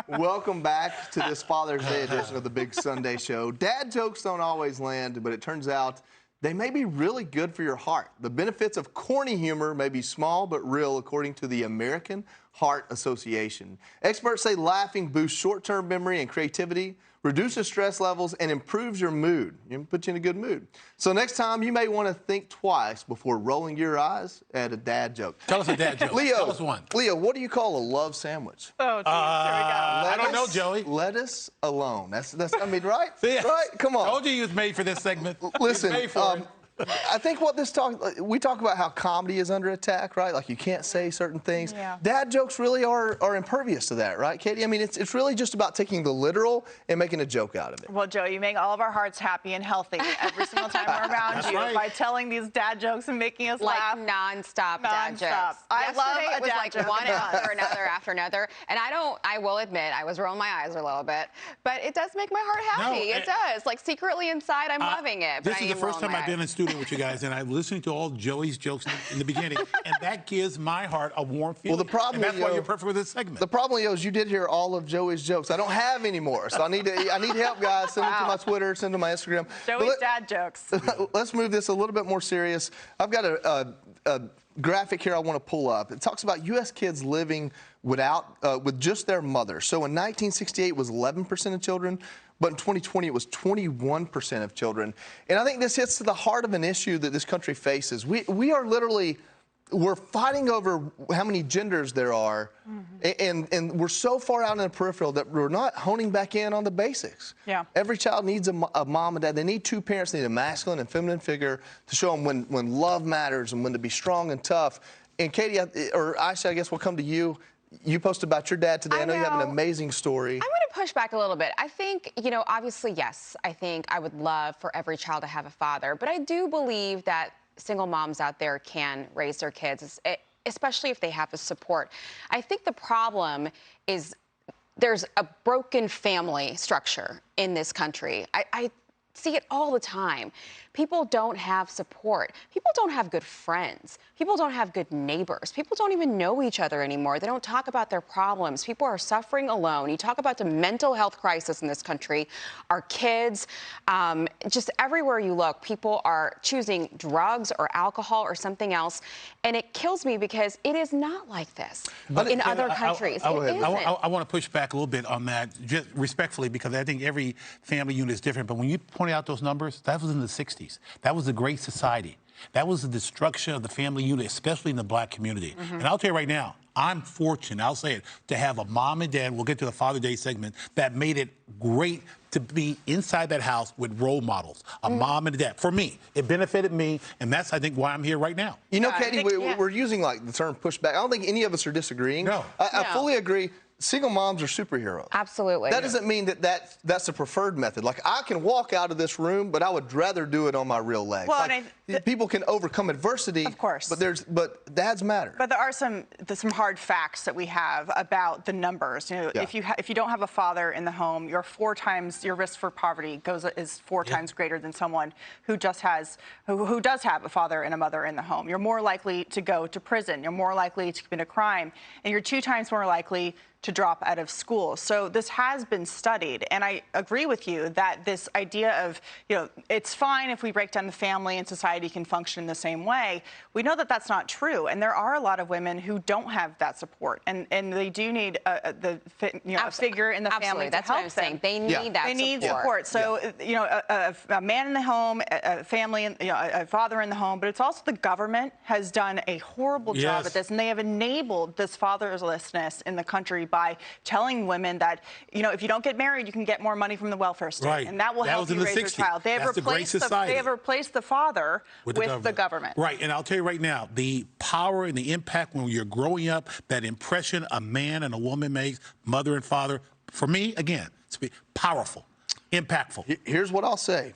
Welcome back to this Father's Day edition of the Big Sunday Show. Dad jokes don't always land, but it turns out they may be really good for your heart. The benefits of corny humor may be small but real, according to the American Heart Association. Experts say laughing boosts short-term memory and creativity, reduces stress levels, and improves your mood. It puts you in a good mood. So next time, you may want to think twice before rolling your eyes at a dad joke. Tell us a dad joke. Leo, Tell us one. Leo, what do you call a love sandwich? Oh, geez, here we go. I don't know, Joey. Lettuce alone. That's I mean, right? Yes. Right? Come on. Told you he was made for this segment. Listen, He was made for it. I think we talk about how comedy is under attack, right? Like you can't say certain things. Yeah. Dad jokes really are impervious to that, right, Katie? I mean, it's really just about taking the literal and making a joke out of it. Well, Joe, you make all of our hearts happy and healthy every single time we're around you right. by telling these dad jokes and making us like laugh. nonstop dad Nonstop. jokes. I love Yesterday, a it was dad like joke. one after another. And I will admit, I was rolling my eyes a little bit, but it does make my heart happy. No, it does. Like secretly inside, I'm loving it. This but is I the am first time rolling my I've been eyes. in studio with you guys, and I'm listening to all Joey's jokes in the beginning, and that gives my heart a warm feeling. Well, the problem, and that's why Leo, you're perfect with this segment. The problem, Leo, is you did hear all of Joey's jokes. I don't have any more, so I need help, guys. Send them to my Twitter, send them to my Instagram. Joey's dad jokes. Let's move this a little bit more serious. I've got a graphic here I want to pull up. It talks about U.S. kids living with just their mother. So in 1968, it was 11% of children, but in 2020, it was 21% of children. And I think this hits to the heart of an issue that this country faces. We are literally, we're fighting over how many genders there are, and we're so far out in the peripheral that we're not honing back in on the basics. Yeah. Every child needs a mom and dad. They need two parents. They need a masculine and feminine figure to show them when love matters and when to be strong and tough. And Katie, or Aisha, I guess we'll come to you. You posted about your dad today. I know you have an amazing story. I'm going to push back a little bit. I think, obviously, yes, I think I would love for every child to have a father. But I do believe that single moms out there can raise their kids, especially if they have the support. I think the problem is there's a broken family structure in this country. I see it all the time. People don't have support. People don't have good friends. People don't have good neighbors. People don't even know each other anymore. They don't talk about their problems. People are suffering alone. You talk about the mental health crisis in this country. Our kids, just everywhere you look, people are choosing drugs or alcohol or something else. And it kills me because it is not like this in other countries. I want to push back a little bit on that, just respectfully, because I think every family unit is different. But when you pointed out those numbers, that was in the 60s. That was the Great Society. That was the destruction of the family unit, especially in the black community. And I'll tell you right now, I'm fortunate, I'll say it, to have a mom and dad, we'll get to the Father's Day segment, that made it great to be inside that house with role models, a mom and a dad. For me, it benefited me, and that's, I think, why I'm here right now. You know, Katie, we're using like the term pushback. I don't think any of us are disagreeing. No. I fully agree. Single moms are superheroes. Absolutely. That doesn't mean that's the preferred method. Like, I can walk out of this room, but I would rather do it on my real legs. Well, like, people can overcome adversity. Of course. But dads matter. But there are some hard facts that we have about the numbers. If you don't have a father in the home, your risk for poverty is four times greater than someone who does have a father and a mother in the home. You're more likely to go to prison. You're more likely to commit a crime, and you're 2 times more likely to drop out of school. So this has been studied, and I agree with you that this idea of, it's fine if we break down the family and society can function in the same way. We know that that's not true, and there are a lot of women who don't have that support, and they do need a figure in the family to That's help what I'm saying. They need that support. They need support. So, a man in the home, a family, a father in the home, but it's also the government has done a horrible job at this, and they have enabled this fatherlessness in the country by telling women that, if you don't get married, you can get more money from the welfare state, Right. and that will help you raise your child. They have replaced the father with the government. Right, and I'll tell you right now, the power and the impact when you're growing up, that impression a man and a woman makes, mother and father, for me, again, it's powerful, impactful. Here's what I'll say.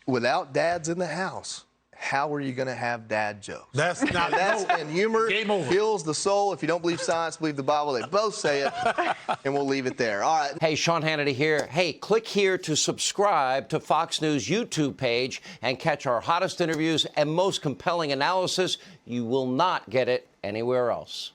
Without dads in the house, how are you going to have dad jokes? That's not and humor Game over. heals the soul. If you don't believe science, believe the Bible. They both say it, and we'll leave it there. All right. Hey, Sean Hannity here. Hey, click here to subscribe to Fox News YouTube page and catch our hottest interviews and most compelling analysis. You will not get it anywhere else.